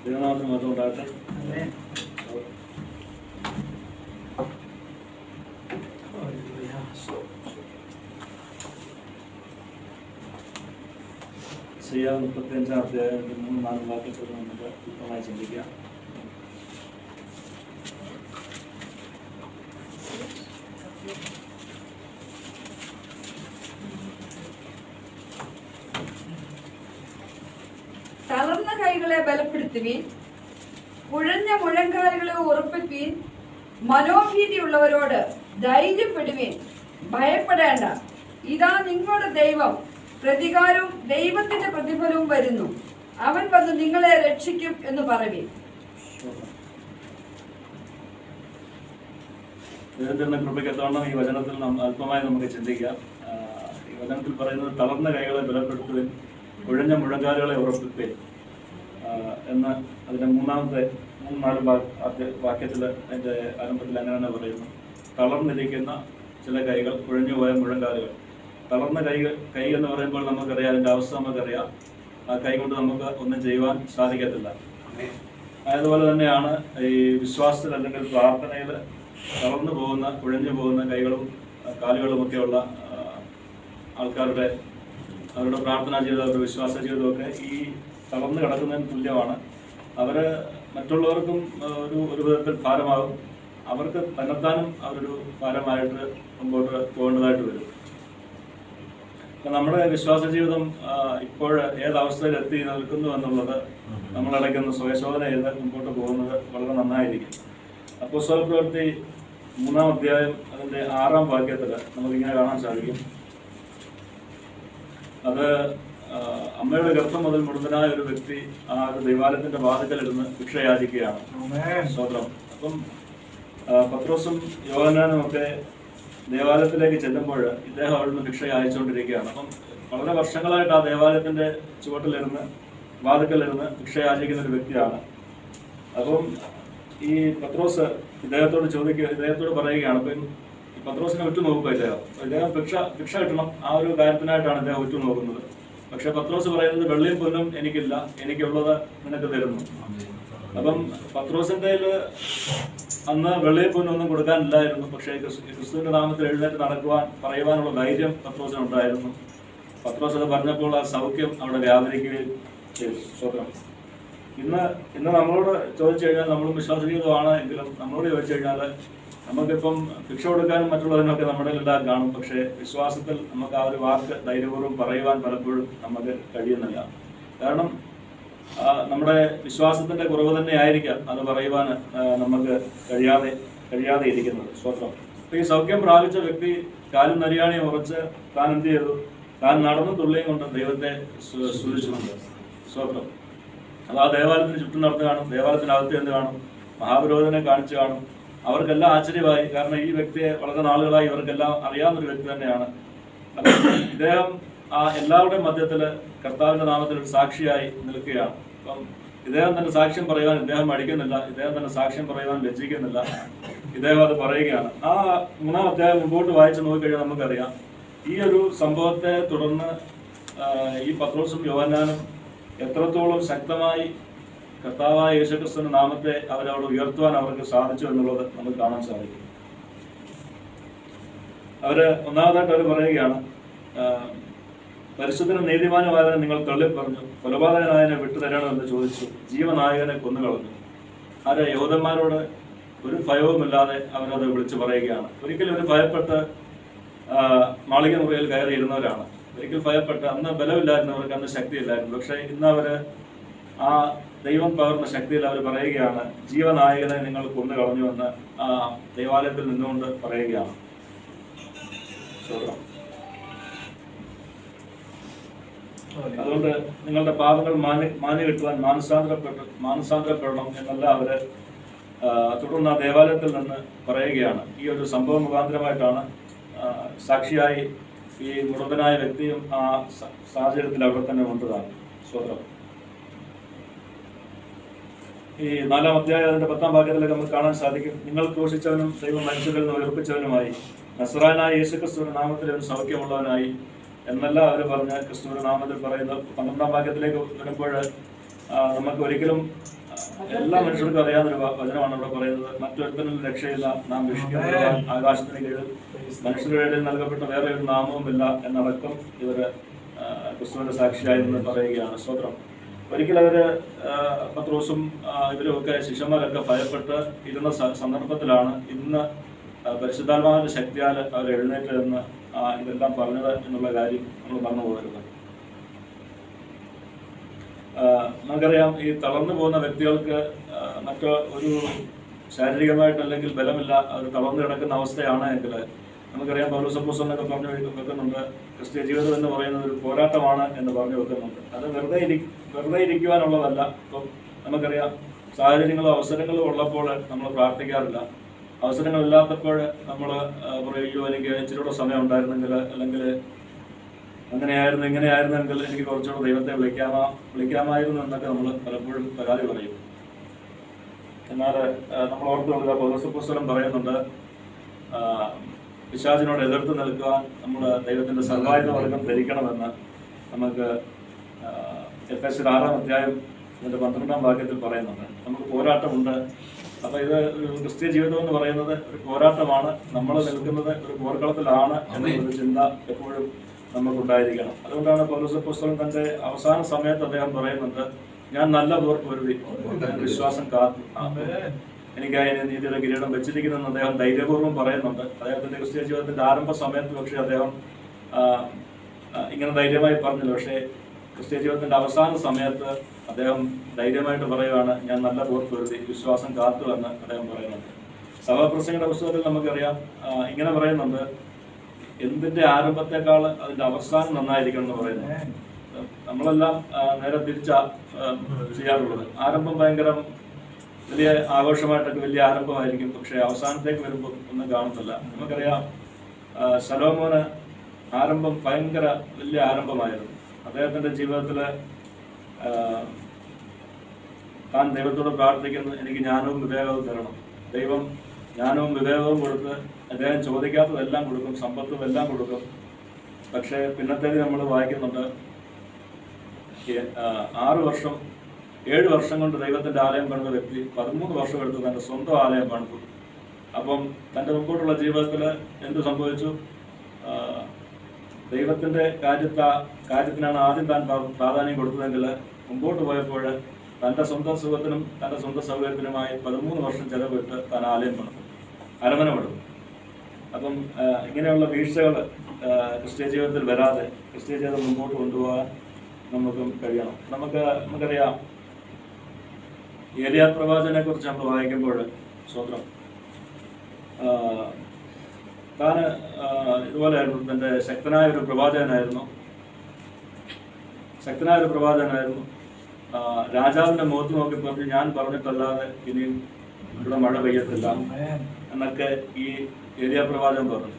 ദൈവനാമത്തിന് മഹത്വം ഉണ്ടാകട്ടെ. ചെയ്യാ 35-ാം അധ്യായത്തിന്റെ 3-4 വാക്യത്തിൽ നമുക്ക് വ്യക്തമായി ചിന്തിക്കാം. തളർന്ന കൈകളെ ബലപ്പെടുത്തുവീൻ, കുഴഞ്ഞ മുഴങ്കാലുകളെ ഉറപ്പിപ്പീൻ, മനോഭീതിയുള്ളവരോട് ധൈര്യപ്പെടുവീൻ, ഭയപ്പെടേണ്ട, ഇതാ നിങ്ങളുടെ ദൈവം, പ്രതികാരവും ദൈവത്തിന്റെ പ്രതിഫലവും വരുന്നു, അവൻ വന്ന് നിങ്ങളെ രക്ഷിക്കും എന്ന് പറയുവീൻ. ദൈവത്തിന്റെ കൃപയ്ക്കെത്തോണം ഈ വചനത്തിൽ അല്പമായി നമുക്ക് ചിന്തിക്കാം. ഈ വചനത്തിൽ പറയുന്നത് തളർന്ന കൈകളെ ബലപ്പെടുത്തുവാൻ, കുഴഞ്ഞ മുഴങ്കാലുകളെ ഉറപ്പിപ്പേൻ എന്ന് അതിന്റെ 3-4 വാക്യത്തിൽ അതിന്റെ ആരംഭത്തിൽ അങ്ങനെ തന്നെ പറയുന്നു. തളർന്നിരിക്കുന്ന ചില കൈകൾ, കുഴഞ്ഞുപോയ മുഴങ്കാലുകൾ. തളർന്ന കൈ എന്ന് പറയുമ്പോൾ നമുക്കറിയാം, അതിന്റെ അവസ്ഥ നമുക്കറിയാം. ആ കൈ കൊണ്ട് നമുക്ക് ഒന്നും ചെയ്യുവാൻ സാധിക്കത്തില്ല. അതുപോലെ തന്നെയാണ് ഈ വിശ്വാസത്തിൽ അല്ലെങ്കിൽ പ്രാർത്ഥനയിൽ തളർന്നു പോകുന്ന, കുഴഞ്ഞു പോകുന്ന കൈകളും കാലുകളുമൊക്കെയുള്ള ആൾക്കാരുടെ അവരുടെ പ്രാർത്ഥനാ ജീവിതം, അവരുടെ വിശ്വാസ ജീവിതമൊക്കെ ഈ തളർന്നു കിടക്കുന്നതിന് തുല്യമാണ്. അവർ മറ്റുള്ളവർക്കും ഒരു വിധത്തിൽ ഭാരമാകും, അവർക്ക് തന്നെത്താനും അവരൊരു ഭാരമായിട്ട് മുമ്പോട്ട് പോകേണ്ടതായിട്ട് വരും. നമ്മുടെ വിശ്വാസ ജീവിതം ഇപ്പോൾ ഏതവസ്ഥയിൽ എത്തി നിൽക്കുന്നു എന്നുള്ളത് നമ്മളിടയ്ക്കൊന്ന് സ്വയശോധന ചെയ്ത് മുമ്പോട്ട് പോകുന്നത് വളരെ നന്നായിരിക്കും. അപ്പോസ്തല പ്രവൃത്തി 3-ാം അധ്യായം അതിന്റെ 6-ാം വാക്യത്തിൽ നമുക്കിങ്ങനെ കാണാൻ സാധിക്കും. അത് അമ്മയുടെ ഗർഭം മുതൽ മുഴുവനായ ഒരു വ്യക്തി ആ ഒരു ദൈവാലയത്തിന്റെ വാതിക്കലിരുന്ന് ഭിക്ഷ യാചിക്കുകയാണ്. സ്തോത്രം. അപ്പം പത്രോസും യോഹന്നാനും ഒക്കെ ദേവാലയത്തിലേക്ക് ചെല്ലുമ്പോൾ ഇദ്ദേഹം അവിടുന്ന് ഭിക്ഷ യാചിച്ചുകൊണ്ടിരിക്കുകയാണ്. അപ്പം വളരെ വർഷങ്ങളായിട്ട് ആ ദേവാലയത്തിന്റെ ചുവട്ടിലിരുന്ന് വാതിക്കലിരുന്ന് ഭിക്ഷ യാചിക്കുന്ന ഒരു വ്യക്തിയാണ്. അപ്പം ഈ പത്രോസ് ഇദ്ദേഹത്തോട് പറയുകയാണ്. അപ്പം ഈ പത്രോസിനെ ഉറ്റുനോക്കുക ഇദ്ദേഹം ഭിക്ഷ കിട്ടണം, ആ ഒരു കാര്യത്തിനായിട്ടാണ് ഇദ്ദേഹം ഉറ്റുനോക്കുന്നത്. പക്ഷെ പത്രോസ് പറയുന്നത് വെള്ളിയും പൊന്നും എനിക്കില്ല, എനിക്കുള്ളത് നിനക്ക് തരുന്നു. അപ്പം പത്രോസിന്റെ അന്ന് വെള്ളിയും പൊന്നൊന്നും കൊടുക്കാനില്ലായിരുന്നു. പക്ഷേ ക്രിസ്തുവിന്റെ നാമത്തിൽ എഴുന്നേറ്റ് പറയുവാനുള്ള ധൈര്യം പത്രോസിനുണ്ടായിരുന്നു. പത്രോസ് അത് പറഞ്ഞപ്പോൾ ആ സൗഖ്യം അവിടെ വ്യാപരിക്കുകയും ചെയ്തു. സ്വന്തം ഇന്ന് നമ്മളോട് ചോദിച്ചു കഴിഞ്ഞാൽ, നമ്മളും വിശ്വാസ ജീവിതമാണ് എങ്കിലും നമ്മളോട് ചോദിച്ചു കഴിഞ്ഞാൽ നമുക്കിപ്പം ഭിക്ഷ കൊടുക്കാനും മറ്റുള്ളതിനൊക്കെ നമ്മുടെ എല്ലാം കാണും. പക്ഷേ വിശ്വാസത്തിൽ നമുക്ക് ആ ഒരു വാക്ക് ധൈര്യപൂർവ്വം പറയുവാൻ പലപ്പോഴും നമുക്ക് കഴിയുന്നില്ല. കാരണം നമ്മുടെ വിശ്വാസത്തിന്റെ കുറവ് തന്നെ ആയിരിക്കാം അത് പറയുവാൻ നമുക്ക് കഴിയാതെ ഇരിക്കുന്നത്. സ്വത്രം. അപ്പൊ ഈ സൗഖ്യം പ്രാപിച്ച വ്യക്തി കാലും നരിയാണിയും ഉറച്ച് താൻ എന്ത് ചെയ്തു? താൻ നടന്നു തുള്ളിയും കൊണ്ട് ദൈവത്തെ സ്തുതിച്ചുകൊണ്ട്. സ്വത്രം. അത് ആ ദേവാലയത്തിന് ചുറ്റും നടന്നു കാണും, ദേവാലയത്തിനകത്ത് എന്ത് കാണും? മഹാപുരോഹിതനെ കാണിച്ചു കാണും. അവർക്കെല്ലാം ആശ്ചര്യമായി. കാരണം ഈ വ്യക്തിയെ വളരെ നാളുകളായി ഇവർക്കെല്ലാം അറിയാവുന്നൊരു വ്യക്തി തന്നെയാണ്. അപ്പം ഇദ്ദേഹം ആ എല്ലാവരുടെയും മധ്യത്തില് കർത്താവിന്റെ നാമത്തിൽ ഒരു സാക്ഷിയായി നിൽക്കുകയാണ്. അപ്പം ഇദ്ദേഹം തന്നെ സാക്ഷ്യം പറയുവാൻ ഇദ്ദേഹം മടിക്കുന്നില്ല, ഇദ്ദേഹം തന്നെ സാക്ഷ്യം പറയുവാൻ ലജ്ജിക്കുന്നില്ല. ഇദ്ദേഹം അത് പറയുകയാണ്. ആ 3-ാം അധ്യായം മുമ്പോട്ട് വായിച്ചു നോക്കിക്കഴിഞ്ഞാൽ നമുക്കറിയാം, ഈ ഒരു സംഭവത്തെ തുടർന്ന് ഈ പത്രോസും യോഹന്നാനും എത്രത്തോളം ശക്തമായി കർത്താവായ യേശുക്രിസ്തുവിന്റെ നാമത്തെ അവരവിടെ ഉയർത്തുവാൻ അവർക്ക് സാധിച്ചു എന്നുള്ളത് നമുക്ക് കാണാൻ സാധിക്കും. ഒന്നാമതായിട്ട് അവർ പറയുകയാണ്, പരിശുദ്ധനും നീതിമാനുമായവനെ നിങ്ങൾ തള്ളിപ്പറഞ്ഞു, കൊലപാതകനായനെ വിട്ടുതരണമെന്ന് ചോദിച്ചു, ജീവനായകനെ കൊന്നുകളഞ്ഞു. ആരെ? യഹൂദന്മാരോട് ഒരു ഭയവുമില്ലാതെ അവരത് വിളിച്ചു പറയുകയാണ്. ഒരിക്കലും ഒരു ഭയപ്പെട്ട് മാളിക മുറിയിൽ കയറി ഇരുന്നവരാണ്. ഒരിക്കൽ ഭയപ്പെട്ട്, അന്ന് ബലമില്ലായിരുന്നവർക്ക് അന്ന് ശക്തിയില്ലായിരുന്നു. പക്ഷെ ഇന്ന് അവര് ആ ദൈവം പകർന്ന ശക്തിയിൽ അവർ പറയുകയാണ്, ജീവനായകനെ നിങ്ങൾ കൊന്നുകളഞ്ഞുവെന്ന് ആ ദൈവാലയത്തിൽ നിന്നുകൊണ്ട് പറയുകയാണ്. അതുകൊണ്ട് നിങ്ങളുടെ പാപങ്ങൾ മാഞ്ഞു കിട്ടുവാൻ മാനസാന്തരപ്പെടണം എന്നല്ല അവര് തുടർന്ന് ആ ദേവാലയത്തിൽ നിന്ന് പറയുകയാണ്. ഈ ഒരു സംഭവ മുഖാന്തരമായിട്ടാണ് സാക്ഷിയായി ഈ മുഴുവനായ വ്യക്തിയും ആ സാഹചര്യത്തിൽ അവിടെ തന്നെ കൊണ്ടതാണ്. സ്വതന്ത്രം. ഈ 4-ാം അധ്യായം അതിന്റെ 10-ാം വാക്യത്തിലേക്ക് നമുക്ക് കാണാൻ സാധിക്കും, നിങ്ങൾ ക്രൂശിച്ചവനും ദൈവം മനുഷ്യരിൽ നിന്ന് ഉയർപ്പിച്ചവനുമായി നസ്രായനായ യേശുക്രിസ്തുവിന്റെ നാമത്തിൽ ഒരു സൗഖ്യമുള്ളവനായി എന്നല്ല അവർ പറഞ്ഞ ക്രിസ്തുവിന്റെ നാമത്തിൽ പറയുന്നത്. 12-ാം വാക്യത്തിലേക്ക് വരുമ്പോൾ നമുക്ക് ഒരിക്കലും എല്ലാ മനുഷ്യർക്കും അറിയാവുന്നൊരു വചനമാണ് ഇവിടെ പറയുന്നത്. മറ്റൊരുത്തനും രക്ഷയില്ല, നാം രക്ഷിക്കുന്നത് ആകാശത്തിന് കീഴിൽ മനുഷ്യരുടെ ഇടയിൽ നൽകപ്പെട്ട വേറെ ഒരു നാമവുമില്ല എന്നടക്കം ഇവര് ക്രിസ്തുവിന്റെ സാക്ഷിയായി നിന്ന് പറയുകയാണ്. സ്തോത്രം. ഒരിക്കൽ അവര് പത്രോസും ഇവരുമൊക്കെ ശിഷ്യന്മാരൊക്കെ ഭയപ്പെട്ട് ഇരുന്ന സന്ദർഭത്തിലാണ് ഇന്ന് പരിശുദ്ധാത്മാവിന്റെ ശക്തിയാൽ അവർ എഴുന്നേറ്റ് എന്ന് ഇതെല്ലാം പറഞ്ഞത് എന്നുള്ള കാര്യം നമ്മൾ മറന്നു പോകരുത്. നമുക്കറിയാം, ഈ തളർന്നു പോകുന്ന വ്യക്തികൾക്ക് മറ്റോ ഒരു ശാരീരികമായിട്ട് അല്ലെങ്കിൽ ബലമില്ല, അവർ തളർന്നു കിടക്കുന്ന അവസ്ഥയാണ് എങ്കിൽ നമുക്കറിയാം, പൗലോസ് അപ്പോസ്തലനൊക്കെ പറഞ്ഞു വെക്കുന്നുണ്ട്, ക്രിസ്തീയ ജീവിതം എന്ന് പറയുന്നത് ഒരു പോരാട്ടമാണ് എന്ന് പറഞ്ഞു വെക്കുന്നുണ്ട്. അത് വെറുതെ ഇരിക്കുവാനുള്ളതല്ല. ഇപ്പം നമുക്കറിയാം, സാഹചര്യങ്ങളോ അവസരങ്ങളോ ഉള്ളപ്പോൾ നമ്മൾ പ്രാർത്ഥിക്കാറില്ല. അവസരങ്ങളില്ലാത്തപ്പോൾ നമ്മൾ പറയുകയോ എനിക്ക് ഇച്ചിരൂടെ സമയം ഉണ്ടായിരുന്നെങ്കിൽ, അല്ലെങ്കിൽ അങ്ങനെയായിരുന്നു ഇങ്ങനെയായിരുന്നെങ്കിൽ എനിക്ക് കുറച്ചുകൂടെ ദൈവത്തെ വിളിക്കാമായിരുന്നു എന്നൊക്കെ നമ്മൾ പലപ്പോഴും പരാതി പറയും. എന്നാൽ നമ്മൾ ഓർത്തുകൊള്ളുക, പൗലോസ് അപ്പോസ്തലൻ പറയുന്നുണ്ട്, പിശാചിനോട് എതിർത്ത് നിൽക്കുവാൻ നമ്മുടെ ദൈവത്തിന്റെ സർവായുധ വർഗം ധരിക്കണമെന്ന് നമുക്ക് എഫെസ്യർ 6-ാം അധ്യായം 12-ാം വാക്യത്തിൽ പറയുന്നുണ്ട്. നമുക്ക് പോരാട്ടമുണ്ട്. അപ്പൊ ഇത് ഒരു ക്രിസ്തീയ ജീവിതം എന്ന് പറയുന്നത് ഒരു പോരാട്ടമാണ്. നമ്മൾ നിൽക്കുന്നത് ഒരു പോർക്കളത്തിലാണ് എന്നൊരു ചിന്ത എപ്പോഴും നമുക്കുണ്ടായിരിക്കണം. അതുകൊണ്ടാണ് പൗലോസ് അപ്പോസ്തലൻ തന്റെ അവസാന സമയത്ത് അദ്ദേഹം പറയുന്നുണ്ട്, ഞാൻ നല്ല പോർ പൊരുതി, വിശ്വാസം കാത്തു, എനിക്കായി നീതിയുടെ കിരീടം വെച്ചിരിക്കുന്നെന്ന് അദ്ദേഹം ധൈര്യപൂർവ്വം പറയുന്നുണ്ട്. അദ്ദേഹത്തിന്റെ ക്രിസ്തീയ ജീവിതത്തിന്റെ ആരംഭ സമയത്ത് പക്ഷേ അദ്ദേഹം ഇങ്ങനെ ധൈര്യമായി പറഞ്ഞില്ല. പക്ഷേ ക്രിസ്തീയ ജീവിതത്തിന്റെ അവസാന സമയത്ത് അദ്ദേഹം ധൈര്യമായിട്ട് പറയുകയാണ്, ഞാൻ നല്ല പോർ പൊരുതി, വിശ്വാസം കാത്തു എന്ന് അദ്ദേഹം പറയുന്നുണ്ട്. സഭാപ്രസംഗയുടെ പുസ്തകത്തിൽ നമുക്കറിയാം, ഇങ്ങനെ പറയുന്നുണ്ട്, എന്തിന്റെ ആരംഭത്തെക്കാൾ അതിന്റെ അവസാനം നന്നായിരിക്കണം എന്ന് പറയുന്നു. നമ്മളെല്ലാം നേരെ തിരിച്ചാ ചെയ്യാറുള്ളത്. ആരംഭം ഭയങ്കര വലിയ ആഘോഷമായിട്ടൊക്കെ വലിയ ആരംഭമായിരിക്കും, പക്ഷെ അവസാനത്തേക്ക് വരുമ്പോൾ ഒന്നും കാണുന്നില്ല. നമുക്കറിയാം, ശലോമോന് ആരംഭം ഭയങ്കര വലിയ ആരംഭമായിരുന്നു. അദ്ദേഹത്തിന്റെ ജീവിതത്തില് താൻ ദൈവത്തോട് പ്രാർത്ഥിക്കുന്നത്, എനിക്ക് ജ്ഞാനവും വിവേകവും തരണം. ദൈവം ജ്ഞാനവും വിവേകവും കൊടുത്ത് അദ്ദേഹം ചോദിക്കാത്തതെല്ലാം കൊടുക്കും, സമ്പത്തും എല്ലാം കൊടുക്കും. പക്ഷേ പിന്നത്തേത് നമ്മൾ വായിക്കുന്നുണ്ട്, 7 വർഷം കൊണ്ട് ദൈവത്തിന്റെ ആലയം പണിത വ്യക്തി 13 വർഷം എടുത്ത് തന്റെ സ്വന്തം ആലയം പണിതു. അപ്പം തന്റെ മുമ്പോട്ടുള്ള ജീവിതത്തിൽ എന്ത് സംഭവിച്ചു? ദൈവത്തിന്റെ കാര്യത്തിനാണ് ആദ്യം താൻ പ്രാധാന്യം കൊടുത്തതെങ്കിൽ മുമ്പോട്ട് പോയപ്പോൾ തന്റെ സ്വന്തം സുഖത്തിനും തന്റെ സ്വന്തം സൗകര്യത്തിനുമായി 13 വർഷം ചെലവിട്ട് താൻ ആലയം പണിതു, അരമന പണിതു. അപ്പം ഇങ്ങനെയുള്ള വീഴ്ചകൾ ക്രിസ്തീയ ജീവിതത്തിൽ വരാതെ ക്രിസ്തീയ ജീവിതം മുമ്പോട്ട് കൊണ്ടുപോകാൻ നമുക്കും കഴിയണം. നമുക്കറിയാം, ഏലിയാ പ്രവാചകനെ കുറിച്ച് നമ്മൾ വായിക്കുമ്പോൾ, സ്വന്തം താൻ ഇതുപോലെയായിരുന്നു, തൻ്റെ ശക്തനായ ഒരു പ്രവാചകനായിരുന്നു. രാജാവിന്റെ മുഖത്ത് നോക്കി പറഞ്ഞു, ഞാൻ പറഞ്ഞിട്ടല്ലാതെ ഇനിയും ഇവിടെ മഴ പെയ്യത്തില്ല എന്നൊക്കെ ഈ ഏലിയാ പ്രവാചകൻ പറഞ്ഞു.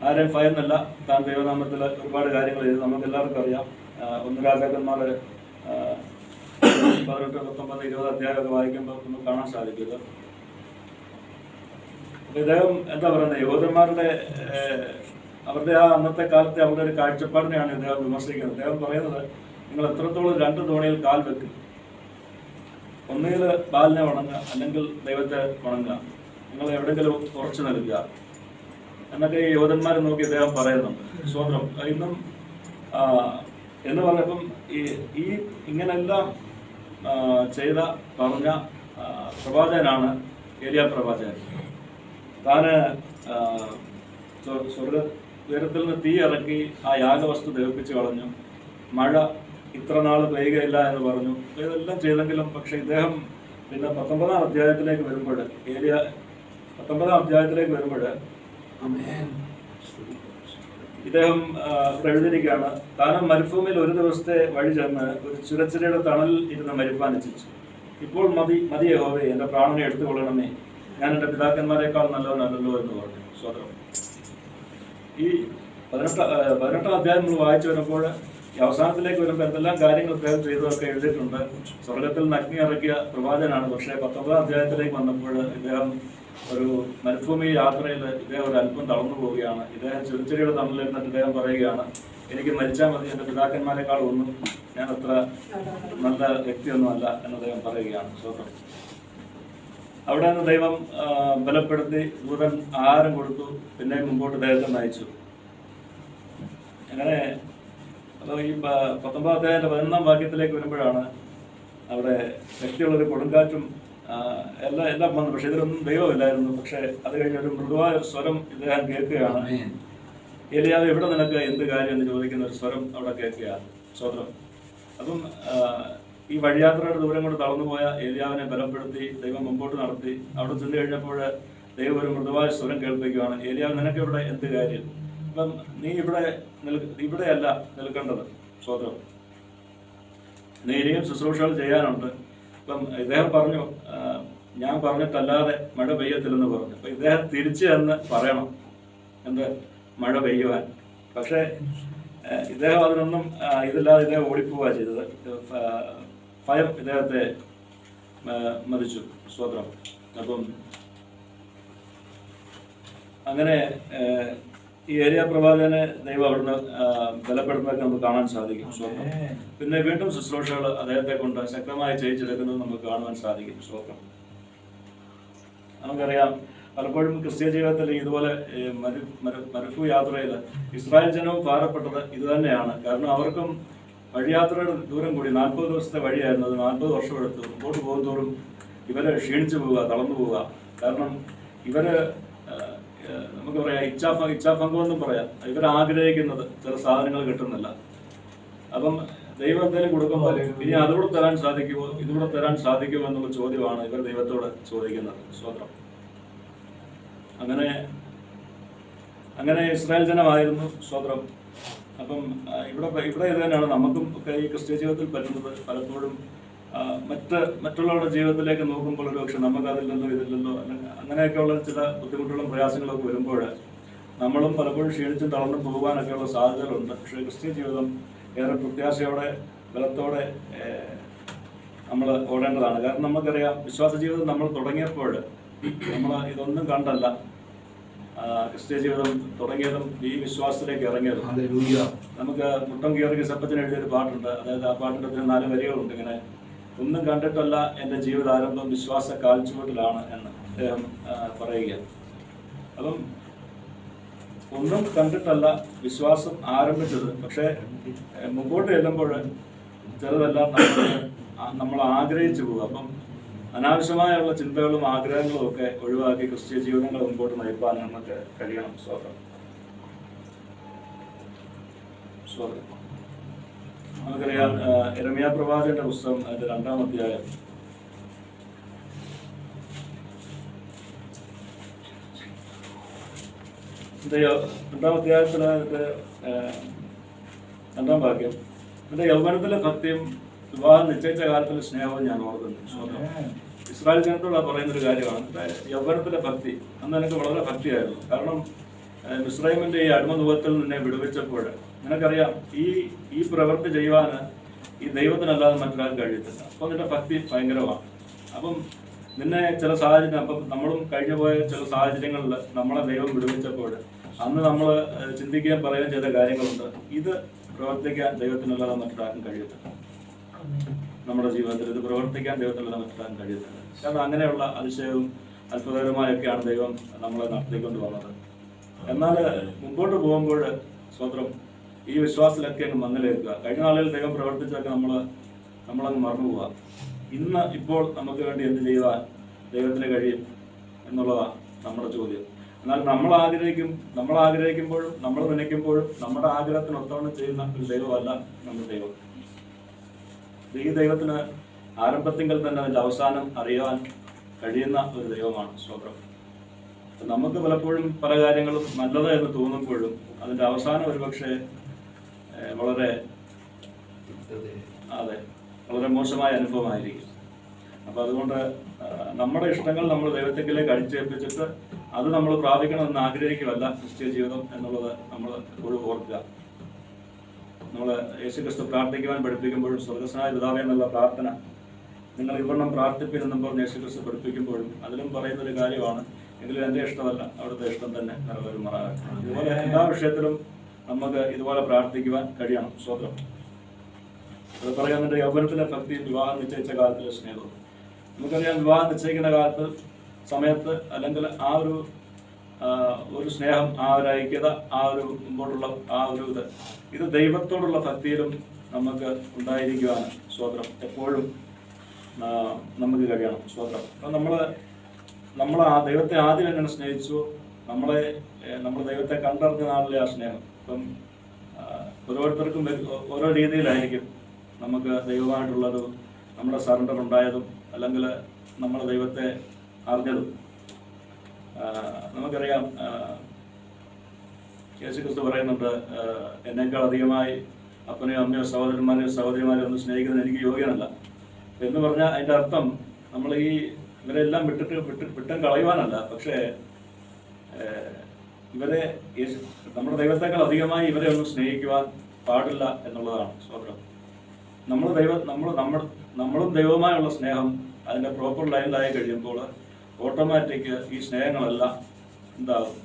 ആരെയും ഭയന്നല്ല, താൻ ദൈവനാമത്തിൽ ഒരുപാട് കാര്യങ്ങൾ ചെയ്തു. നമുക്ക് എല്ലാവർക്കും അറിയാം. 1 രാജാക്കന്മാർ 18, 19, 20 അധ്യായമൊക്കെ വായിക്കുമ്പോൾ നമുക്ക് കാണാൻ സാധിക്കില്ല. ഇദ്ദേഹം എന്താ പറയുന്നത്, യഹൂദന്മാരുടെ അവരുടെ ആ അന്നത്തെ കാലത്തെ അവരുടെ ഒരു കാഴ്ചപ്പാടിനെയാണ് ഇദ്ദേഹം വിമർശിക്കുന്നത്. അദ്ദേഹം പറയുന്നത്, നിങ്ങൾ എത്രത്തോളം 2 തോണിയിൽ കാൽ വെക്കും, ഒന്നുകിൽ ബാലിനെ വണങ്ങുക, അല്ലെങ്കിൽ ദൈവത്തെ വണങ്ങുക, നിങ്ങൾ എവിടെയെങ്കിലും ഉറച്ചു നൽകുക എന്നൊക്കെ ഈ യഹൂദന്മാരെ നോക്കി ഇദ്ദേഹം പറയുന്നുണ്ട്. സ്വതന്ത്രം ഇന്നും എന്ന് പറഞ്ഞപ്പം ഈ ഇങ്ങനെല്ലാം പറഞ്ഞ പ്രവാചകനാണ് ഏലിയാ പ്രവാചകൻ. താന് ഉയരത്തിൽ നിന്ന് തീ ഇറക്കി ആ യാഗവസ്തു ദഹിപ്പിച്ച് കളഞ്ഞു, മഴ ഇത്ര നാൾ പെയ്യുകയില്ല എന്ന് പറഞ്ഞു. ഇതെല്ലാം ചെയ്തെങ്കിലും പക്ഷെ ഇദ്ദേഹം പിന്നെ 19-ാം അധ്യായത്തിലേക്ക് വരുമ്പോൾ ഇദ്ദേഹം എഴുതിയിരിക്കുകയാണ്, താനും മരുഭൂമിയിൽ 1 ദിവസത്തെ വഴി ചെന്ന് ഒരു ചുരച്ചിലയുടെ തണലിൽ ഇരുന്ന് മരിപ്പാൻ ഇച്ഛിച്ചു. ഇപ്പോൾ മതി യഹോവേ, എൻ്റെ പ്രാണനെ എടുത്തുകൊള്ളണമേ, ഞാൻ എൻ്റെ പിതാക്കന്മാരെക്കാൾ നല്ലവനല്ലല്ലോ എന്ന് പറഞ്ഞു. സ്വതന്ത്രം ഈ 18-ാം അധ്യായം നമ്മൾ വായിച്ചു വരുമ്പോൾ ഈ അവസാനത്തിലേക്ക് വരുമ്പോൾ എന്തെല്ലാം കാര്യങ്ങൾ അദ്ദേഹം ചെയ്തതൊക്കെ എഴുതിയിട്ടുണ്ട്. സ്വർഗത്തിൽ നിന്ന് അഗ്നി ഇറക്കിയ പ്രവാചകനാണ്. പക്ഷേ 19-ാം അധ്യായത്തിലേക്ക് വന്നപ്പോൾ ഇദ്ദേഹം ഒരു മരുഭൂമി യാത്രയിൽ ഇദ്ദേഹം ഒരു അല്പം തളർന്നു പോവുകയാണ്. ഇദ്ദേഹം ചെറുചെടിയുടെ തമ്മിലിരുന്നിട്ട് ഇദ്ദേഹം പറയുകയാണ്, എനിക്ക് മരിച്ചാൽ മതി, എൻ്റെ പിതാക്കന്മാരെക്കാൾ ഒന്നും ഞാൻ അത്ര നല്ല വ്യക്തിയൊന്നുമല്ല എന്ന് ദൈവം പറയുകയാണ്. സ്വന്തം അവിടെ നിന്ന് ദൈവം ബലപ്പെടുത്തി ദൂതൻ ആഹാരം കൊടുത്തു, പിന്നെ മുമ്പോട്ട് ദൈവത്തെ നയിച്ചു. അങ്ങനെ അപ്പോൾ ഈ 19 അധ്യായത്തിന്റെ 11 വാക്യത്തിലേക്ക് വരുമ്പോഴാണ് അവിടെ ശക്തിയുള്ളൊരു കൊടുങ്കാറ്റും എല്ലാം വന്നു. പക്ഷെ ഇതിലൊന്നും ദൈവമില്ലായിരുന്നു. പക്ഷെ അത് കഴിഞ്ഞ ഒരു മൃദുവായ സ്വരം ഇദ്ദേഹം കേൾക്കുകയാണ്. ഏലിയാവ് എവിടെ നിനക്ക് എന്ത് കാര്യം എന്ന് ചോദിക്കുന്ന ഒരു സ്വരം അവിടെ കേൾക്കുകയാണ്. സ്വതന്ത്രം. അപ്പം ഈ വഴിയാത്രയുടെ ദൂരം കൊണ്ട് തളർന്നുപോയ ഏലിയാവിനെ ബലപ്പെടുത്തി ദൈവം മുമ്പോട്ട് നടത്തി. അവിടെ ചെന്ന് കഴിഞ്ഞപ്പോൾ ദൈവം ഒരു മൃദുവായ സ്വരം കേൾപ്പിക്കുകയാണ്. ഏലിയാവ് നിനക്ക് ഇവിടെ എന്ത് കാര്യം? അപ്പം നീ ഇവിടെയല്ല നിൽക്കേണ്ടത്. സ്വതന്ത്രം. നീ ഇനിയും ശുശ്രൂഷകൾ ചെയ്യാനുണ്ട്. അപ്പം ഇദ്ദേഹം പറഞ്ഞു, ഞാൻ പറഞ്ഞിട്ടല്ലാതെ മഴ പെയ്യത്തില്ലെന്ന് പറഞ്ഞു. അപ്പം ഇദ്ദേഹം തിരിച്ച് എന്ന് പറയണം, എന്ത് മഴ പെയ്യുവാൻ. പക്ഷേ ഇദ്ദേഹം അതിനൊന്നും ഇതില്ലാതെ ഇദ്ദേഹം ഓടിപ്പോവുക ചെയ്തത്. ഭയം ഇദ്ദേഹത്തെ മതിച്ചു. സ്വതന്ത്രം. അപ്പം അങ്ങനെ ഈ ഏലിയ പ്രവാചകനെ ദൈവം അവിടുന്ന് ബലപ്പെടുന്നതൊക്കെ നമുക്ക് കാണാൻ സാധിക്കും. സ്വന്തം. പിന്നെ വീണ്ടും ശുശ്രൂഷകൾ അദ്ദേഹത്തെ കൊണ്ട് ശക്തമായി ചെയ്യിച്ചെടുക്കുന്നത് നമുക്ക് കാണുവാൻ സാധിക്കും. സ്വന്തം. നമുക്കറിയാം, പലപ്പോഴും ക്രിസ്ത്യ ജീവിതത്തിൽ ഇതുപോലെ മരുഭൂ യാത്രയിൽ ഇസ്രായേൽ ജനവും ഭാരപ്പെട്ടത് ഇത് തന്നെയാണ്. കാരണം അവർക്കും വഴിയാത്രയുടെ ദൂരം കൂടി 40 ദിവസത്തെ വഴിയായിരുന്നു. അത് 40 വർഷം എടുത്തു. മുമ്പോട്ട് പോകുന്തോറും ഇവരെ ക്ഷീണിച്ചു പോവുക, തളർന്നു പോവുക. കാരണം ഇവര് നമുക്ക് പറയാം ഇച്ഛാഭംഗം എന്നും പറയാം. ഇവരാഗ്രഹിക്കുന്നത് ചില സാധനങ്ങൾ കിട്ടുന്നില്ല. അപ്പം ദൈവം എന്തെങ്കിലും കൊടുക്കുമ്പോൾ ഇനി അതുകൂടെ തരാൻ സാധിക്കുമോ, ഇതുകൂടെ തരാൻ സാധിക്കുമോ എന്നുള്ള ചോദ്യമാണ് ഇവർ ദൈവത്തോട് ചോദിക്കുന്നത്. സ്വതന്ത്രം. അങ്ങനെ ഇസ്രായേൽ ജനമായിരുന്നു. സ്വതന്ത്രം. അപ്പം ഇവിടെ ഇത് തന്നെയാണ് നമുക്കും ഒക്കെ ഈ ക്രിസ്ത്യ ജീവിതത്തിൽ പറ്റുന്നത്. പലപ്പോഴും മറ്റുള്ളവരുടെ ജീവിതത്തിലേക്ക് നോക്കുമ്പോൾ ഒരു പക്ഷെ നമുക്കതില്ലല്ലോ ഇതില്ലല്ലോ അങ്ങനെയൊക്കെയുള്ള ചില ബുദ്ധിമുട്ടുകളും പ്രയാസങ്ങളൊക്കെ വരുമ്പോൾ നമ്മളും പലപ്പോഴും ക്ഷീണിച്ചും തളർന്നു പോകാനൊക്കെയുള്ള സാധ്യതകളുണ്ട്. പക്ഷേ ക്രിസ്ത്യ ജീവിതം ഏറെ പ്രത്യാശയോടെ ബലത്തോടെ നമ്മൾ ഓടേണ്ടതാണ്. കാരണം നമുക്കറിയാം, വിശ്വാസ ജീവിതം നമ്മൾ തുടങ്ങിയപ്പോൾ നമ്മൾ ഇതൊന്നും കണ്ടല്ല ക്രിസ്ത്യ ജീവിതം തുടങ്ങിയതും ഈ വിശ്വാസത്തിലേക്ക് ഇറങ്ങിയതും. നമുക്ക് മുട്ടം ഗീവർഗീസ് അപ്പച്ചൻ എഴുതിയൊരു പാട്ടുണ്ട്. അതായത് ആ പാട്ടിൻ്റെ 4 വരികളുണ്ട്. ഇങ്ങനെ ഒന്നും കണ്ടിട്ടല്ല എൻ്റെ ജീവിതാരംഭം, വിശ്വാസ കാൽച്ചുവട്ടിലാണ് എന്ന് അദ്ദേഹം പറയുക. അപ്പം ഒന്നും കണ്ടിട്ടല്ല വിശ്വാസം ആരംഭിച്ചത്. പക്ഷേ മുമ്പോട്ട് ചെല്ലുമ്പോൾ ചിലതെല്ലാം നമ്മൾ ആഗ്രഹിച്ചു പോകും. അപ്പം അനാവശ്യമായുള്ള ചിന്തകളും ആഗ്രഹങ്ങളും ഒക്കെ ഒഴിവാക്കി ക്രിസ്ത്യ ജീവിതങ്ങൾ മുമ്പോട്ട് നയിപ്പാൻ നമുക്ക് കഴിയണം. സ്വതന്ത്രം. നമുക്കറിയാം, യിരെമ്യാ പ്രവാചകന്റെ പുസ്തകം അതിന്റെ 2-ാം അധ്യായം രണ്ടാം അധ്യായത്തിലെ 2-ാം വാക്യം, എന്റെ യൗവനത്തിലെ ഭക്തിയും വിവാഹം നിശ്ചയിച്ച കാലത്തിലെ സ്നേഹവും ഞാൻ ഓർക്കുന്നു. ഇസ്രായേൽ ജനത്തോട് പറയുന്നൊരു കാര്യമാണ് യൗവനത്തിലെ ഭക്തി. അന്ന് എനിക്ക് വളരെ ഭക്തിയായിരുന്നു. കാരണം മിസ്രൈമിന്റെ ഈ അടിമനുഭവത്തിൽ നിന്നെ വിടുവിച്ചപ്പോൾ നിനക്കറിയാം, ഈ പ്രവൃത്തി ചെയ്യുവാൻ ഈ ദൈവത്തിനല്ലാതെ മറ്റൊരാൾക്ക് കഴിയത്തില്ല. അപ്പം നിന്റെ ഭക്തി ഭയങ്കരമാണ്. അപ്പം നിന്നെ ചില സാഹചര്യം, അപ്പം നമ്മളും കഴിഞ്ഞു പോയ ചില സാഹചര്യങ്ങളിൽ നമ്മളെ ദൈവം വിടുവിച്ചപ്പോൾ അന്ന് നമ്മൾ ചിന്തിക്കുകയും പറയുകയും ചെയ്ത കാര്യങ്ങളുണ്ട്. ഇത് പ്രവർത്തിക്കാൻ ദൈവത്തിനല്ലാതെ മറ്റൊരാൾക്കും കഴിയത്തില്ല. നമ്മുടെ ജീവിതത്തിൽ ഇത് പ്രവർത്തിക്കാൻ ദൈവത്തിനല്ലാതെ മറ്റൊരാൾക്കും കഴിയത്തില്ല. കാരണം അങ്ങനെയുള്ള അതിശയവും അത്ഭുതകരമായൊക്കെയാണ് ദൈവം നമ്മളെ നടത്തിക്കൊണ്ട് വന്നത്. എന്നാൽ മുമ്പോട്ട് പോകുമ്പോൾ സ്വതന്ത്രം ഈ വിശ്വാസത്തിലൊക്കെ അങ്ങ് മങ്ങലേക്കുക. കഴിഞ്ഞ നാളുകളിൽ ദൈവം പ്രവർത്തിച്ചൊക്കെ നമ്മളങ്ങ് മറന്നു പോവുക. ഇപ്പോൾ നമുക്ക് വേണ്ടി എന്ത് ചെയ്യുവാൻ ദൈവത്തിന് കഴിയും എന്നുള്ളതാണ് നമ്മുടെ ചോദ്യം. എന്നാൽ നമ്മൾ ആഗ്രഹിക്കുമ്പോഴും നമ്മൾ നനയ്ക്കുമ്പോഴും നമ്മുടെ ആഗ്രഹത്തിന് ഒത്തവണ്ണം ചെയ്യുന്ന ഒരു ദൈവമല്ല നമ്മുടെ ദൈവം. ഈ ദൈവത്തിന് ആരംഭത്തിങ്കിൽ തന്നെ അതിൻ്റെ അവസാനം അറിയാൻ കഴിയുന്ന ഒരു ദൈവമാണ്. സ്വതന്ത്രം. നമുക്ക് പലപ്പോഴും പല കാര്യങ്ങളും നല്ലത് എന്ന് തോന്നുമ്പോഴും അതിൻ്റെ അവസാനം ഒരുപക്ഷെ വളരെ മോശമായ അനുഭവമായിരിക്കും. അപ്പം അതുകൊണ്ട് നമ്മുടെ ഇഷ്ടങ്ങൾ നമ്മൾ ദൈവത്തെങ്കിലേക്ക് അടിച്ചേൽപ്പിച്ചിട്ട് അത് നമ്മൾ പ്രാപിക്കണമെന്ന് ആഗ്രഹിക്കുകയല്ല ക്രിസ്ത്യ ജീവിതം എന്നുള്ളത് നമ്മൾ എപ്പോഴും ഓർക്കുക. നമ്മൾ യേശുക്രിസ്തു പ്രാർത്ഥിക്കുവാൻ പഠിപ്പിക്കുമ്പോഴും സ്വർഗ്ഗസ്വനായ പിതാവേ എന്നുള്ള പ്രാർത്ഥന നിങ്ങൾ ഇവണ്ണം പ്രാർത്ഥിപ്പിനെന്നും പറഞ്ഞ് യേശുക്രിസ്തു പഠിപ്പിക്കുമ്പോഴും അതിലും പറയുന്നൊരു കാര്യമാണ്, എങ്കിലും എൻ്റെ ഇഷ്ടമല്ല അവിടുത്തെ ഇഷ്ടം തന്നെ നിറവേറുമാറാകട്ടെ. ഇതുപോലെ എല്ലാ വിഷയത്തിലും നമുക്ക് ഇതുപോലെ പ്രാർത്ഥിക്കുവാൻ കഴിയണം. സ്വതന്ത്രം അത് പറയാമെന്നുണ്ട്. യൗവനത്തിലെ ഭക്തി, വിവാഹം നിശ്ചയിച്ച കാലത്തിലെ സ്നേഹവും. നമുക്കറിയാം, വിവാഹം നിശ്ചയിക്കുന്ന കാലത്ത് സമയത്ത് അല്ലെങ്കിൽ ആ ഒരു സ്നേഹം, ആ ഒരു ഐക്യത, ആ ഒരു മുമ്പോട്ടുള്ള ആ ഒരു ഇത് ദൈവത്തോടുള്ള ഭക്തിയിലും നമുക്ക് ഉണ്ടായിരിക്കുവാണ് സ്വതന്ത്രം എപ്പോഴും നമുക്ക് കഴിയണം. സ്വതന്ത്രം അപ്പം നമ്മൾ ആ ദൈവത്തെ ആദ്യം എങ്ങനെ സ്നേഹിച്ചു, നമ്മൾ ദൈവത്തെ കണ്ടറിഞ്ഞ നാളിലെ ആ സ്നേഹം. ഇപ്പം ഓരോരുത്തർക്കും ഓരോ രീതിയിലായിരിക്കും നമുക്ക് ദൈവമായിട്ടുള്ളത്, നമ്മുടെ സറണ്ടർ ഉണ്ടായതും അല്ലെങ്കിൽ നമ്മൾ ദൈവത്തെ അറിഞ്ഞതും. നമുക്കറിയാം, യേശുക്രിസ്തു പറയുന്നുണ്ട്, എന്നേക്കാൾ അധികമായി അപ്പനെയോ അമ്മയോ സഹോദരന്മാരെയോ സഹോദരിമാരെയോ ഒന്നും സ്നേഹിക്കുന്നത് എനിക്ക് യോഗ്യനല്ല എന്ന് പറഞ്ഞാൽ അതിൻ്റെ അർത്ഥം നമ്മൾ ഇവരെല്ലാം വിട്ടും കളയുവാനല്ല, പക്ഷേ ഇവരെ നമ്മുടെ ദൈവത്തെക്കാൾ അധികമായി ഇവരെ ഒന്നും സ്നേഹിക്കുവാൻ പാടില്ല എന്നുള്ളതാണ്. സ്വതന്ത്രം നമ്മളും ദൈവവുമായുള്ള സ്നേഹം അതിൻ്റെ പ്രോപ്പർ ലൈനിലായി കഴിയുമ്പോൾ ഓട്ടോമാറ്റിക് ഈ സ്നേഹങ്ങളെല്ലാം എന്താകും,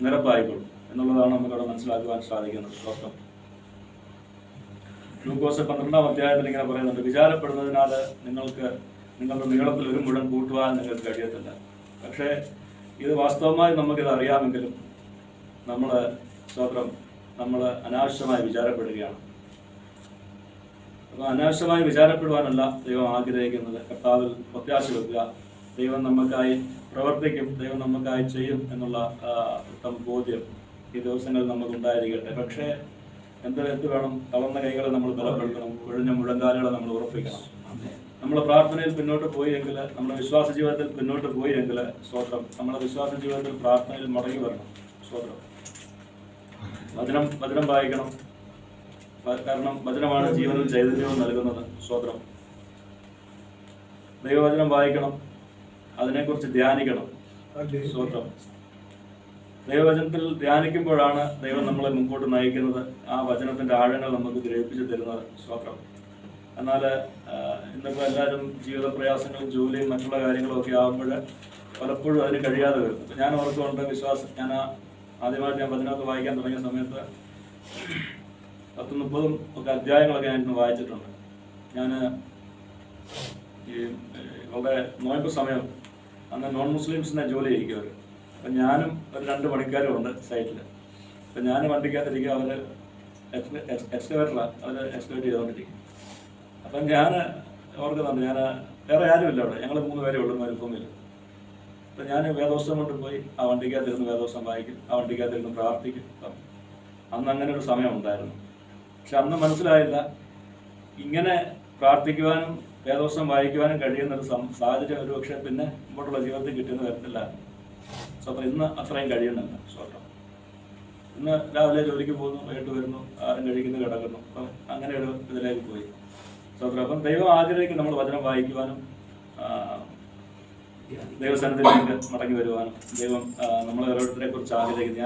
നിരപ്പായിക്കൊള്ളും എന്നുള്ളതാണ് നമുക്കവിടെ മനസ്സിലാക്കുവാൻ സാധിക്കുന്നത്. സ്വതന്ത്രം ലൂക്കോസ് 12-ാം അധ്യായത്തിൽ ഇങ്ങനെ പറയുന്നുണ്ട്, വിചാരപ്പെടുന്നതിനാൽ നിങ്ങളുടെ നീളത്തിൽ ഒരു മുഴം കൂട്ടുവാൻ നിങ്ങൾക്ക് കഴിയത്തില്ല. പക്ഷേ ഇത് വാസ്തവമായി നമുക്കിത് അറിയാമെങ്കിലും നമ്മൾ അനാവശ്യമായി വിചാരപ്പെടുകയാണ്. അപ്പോൾ അനാവശ്യമായി വിചാരപ്പെടുവാനല്ല ദൈവം ആഗ്രഹിക്കുന്നത്. കർത്താവിൽ പ്രത്യാശ വെക്കുക, ദൈവം നമുക്കായി പ്രവർത്തിക്കും, ദൈവം നമുക്കായി ചെയ്യും എന്നുള്ള ഉത്തമ ബോധ്യം ഈ ദിവസങ്ങളിൽ നമുക്കുണ്ടായിരിക്കട്ടെ. പക്ഷേ എന്ത് വേണം, തളർന്ന കൈകളെ നമ്മൾ ബലപ്പെടുത്തണം, ഒഴിഞ്ഞ മുഴങ്കാലുകളെ നമ്മൾ ഉറപ്പിക്കണം. നമ്മൾ പ്രാർത്ഥനയിൽ പിന്നോട്ട് പോയി എങ്കിൽ, നമ്മുടെ വിശ്വാസ ജീവിതത്തിൽ പിന്നോട്ട് പോയി എങ്കിൽ സ്തോത്രം, നമ്മുടെ വിശ്വാസ ജീവിതത്തിൽ പ്രാർത്ഥനയിൽ മടങ്ങി വരണം. സ്തോത്രം വചനം വായിക്കണം, കാരണം വചനമാണ് ജീവനും ചൈതന്യവും നൽകുന്നത്. സ്തോത്രം ദൈവവചനം വായിക്കണം, അതിനെക്കുറിച്ച് ധ്യാനിക്കണം. സ്തോത്രം ദൈവവചനത്തിൽ ധ്യാനിക്കുമ്പോഴാണ് ദൈവം നമ്മളെ മുമ്പോട്ട് നയിക്കുന്നത്, ആ വചനത്തിന്റെ ആഴങ്ങൾ നമുക്ക് ഗ്രഹിപ്പിച്ചു തരുന്നത്. സ്തോത്രം എന്നാൽ ഇന്നിപ്പോൾ എല്ലാവരും ജീവിത പ്രയാസങ്ങളും ജോലിയും മറ്റുള്ള കാര്യങ്ങളും ഒക്കെ ആകുമ്പോൾ പലപ്പോഴും അതിന് കഴിയാതെ വരും. ഇപ്പം ഞാൻ ഓർക്കുന്നുണ്ട്, ഞാൻ ആദ്യമായിട്ട് വചനമൊക്കെ വായിക്കാൻ തുടങ്ങിയ സമയത്ത് 10-30 ഒക്കെ അധ്യായങ്ങളൊക്കെ ഞാൻ ഇന്ന് വായിച്ചിട്ടുണ്ട്. ഞാൻ വളരെ നോയമ്പ് സമയം അന്ന് നോൺ മുസ്ലിംസിനെ ജോലി ചെയ്യിക്കും അവർ. അപ്പം ഞാനും ഒരു 2 പണിക്കാരും ഉണ്ട് സൈറ്റിൽ. അപ്പം ഞാൻ വണ്ടിക്കകത്തിരിക്കുക, അവർ എക്സ്കവേറ്ററാണ്, അവർ എക്സ്കവേറ്റ് ചെയ്തുകൊണ്ടിരിക്കും. അപ്പം ഞാൻ ഓർക്കുന്നുണ്ട്, ഞാൻ വേറെ ആരുമില്ല അവിടെ, ഞങ്ങൾ 3 പേരേ ഉള്ളൂ മരുഭൂമിയിൽ. അപ്പം ഞാൻ വേദോത്സവം കൊണ്ട് പോയി ആ വണ്ടിക്കകത്തിരുന്ന് വേദോത്സവം വായിക്കും, ആ വണ്ടിക്കകത്തിരുന്ന് പ്രാർത്ഥിക്കും. അന്ന് അങ്ങനെ ഒരു സമയം ഉണ്ടായിരുന്നു. പക്ഷെ അന്ന് മനസ്സിലായില്ല, ഇങ്ങനെ പ്രാർത്ഥിക്കുവാനും വേദോത്സവം വായിക്കുവാനും കഴിയുന്നൊരു സാഹചര്യം ഒരു പക്ഷേ പിന്നെ മുമ്പോട്ടുള്ള ജീവിതത്തിൽ കിട്ടിയെന്ന് വരത്തില്ല. സ്വന്തം ഇന്ന് അത്രയും കഴിയുന്നില്ല. സ്വന്തം ഇന്ന് രാവിലെ ജോലിക്ക് പോകുന്നു, വൈകിട്ട് വരുന്നു, ആരും കഴിക്കുന്നു, കിടക്കുന്നു. അപ്പം അങ്ങനെ ഒരു ഇതിലേക്ക് പോയി. സ്വന്തം അപ്പം ദൈവം ആഗ്രഹിക്കും നമ്മൾ വചനം വായിക്കുവാനും ദൈവസന്നിധിയിലേക്ക് മടങ്ങി വരുവാനും. ദൈവം നമ്മളെ ഓരോരുത്തരെ കുറിച്ച് ആഗ്രഹിക്കുന്നു.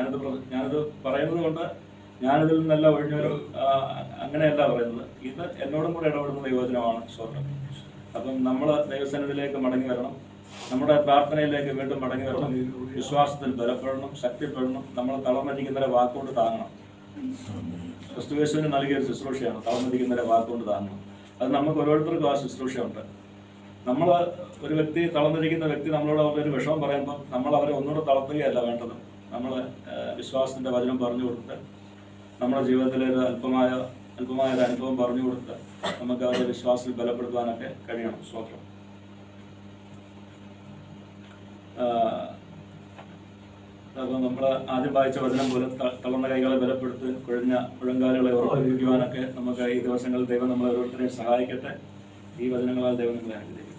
ഞാനിത് പറയുന്നത് കൊണ്ട് ഞാനിതിൽ നിന്നല്ല ഒഴിഞ്ഞൊരു അങ്ങനെയല്ല പറയുന്നത്. ഇത് എന്നോടും കൂടെ ഇടപെടുന്ന ദൈവവചനമാണ്. സ്വന്തം അപ്പം നമ്മൾ ദൈവസന്നിധിയിലേക്ക് മടങ്ങി വരണം, നമ്മുടെ പ്രാർത്ഥനയിലേക്ക് വീണ്ടും മടങ്ങി വരണം, വിശ്വാസത്തിൽ ബലപ്പെടണം, ശക്തിപ്പെടണം. നമ്മൾ തളർന്നിരിക്കുന്നവരെ വാക്കുകൊണ്ട് താങ്ങണം. ക്രിസ്തുയേശുവിന് നൽകിയൊരു ശുശ്രൂഷയാണ് തളർന്നിരിക്കുന്നവരെ വാക്കുകൊണ്ട് താങ്ങണം. അത് നമുക്ക് ഓരോരുത്തർക്കും ആ ശുശ്രൂഷയുണ്ട്. നമ്മൾ ഒരു വ്യക്തി, തളർന്നിരിക്കുന്ന വ്യക്തി നമ്മളോട് അവരുടെ ഒരു വിഷമം പറയുമ്പോൾ നമ്മൾ അവരെ ഒന്നുകൂടെ തളർത്തുകയല്ല വേണ്ടത്. നമ്മൾ വിശ്വാസത്തിൻ്റെ വചനം പറഞ്ഞു കൊടുത്ത്, നമ്മുടെ ജീവിതത്തിലെ ഒരു അല്പമായ ഒരു അനുഭവം പറഞ്ഞു കൊടുത്ത് നമുക്ക് അവരുടെ വിശ്വാസത്തിൽ ബലപ്പെടുത്താനൊക്കെ കഴിയണം. സ്തോത്രം. അപ്പോൾ നമ്മൾ ആദ്യം വായിച്ച വചനം പോലെ തളർന്ന കൈകളെ ബലപ്പെടുത്തി, കുഴഞ്ഞ മുഴങ്കാലുകളെ ഉറപ്പിക്കുവാനൊക്കെ നമുക്ക് ഈ ദിവസങ്ങളിൽ ദൈവം നമ്മളെ ഓരോരുത്തരെയും സഹായിക്കട്ടെ. ഈ വചനങ്ങളാൽ ദൈവം നമ്മളെ അനുഗ്രഹിക്കട്ടെ.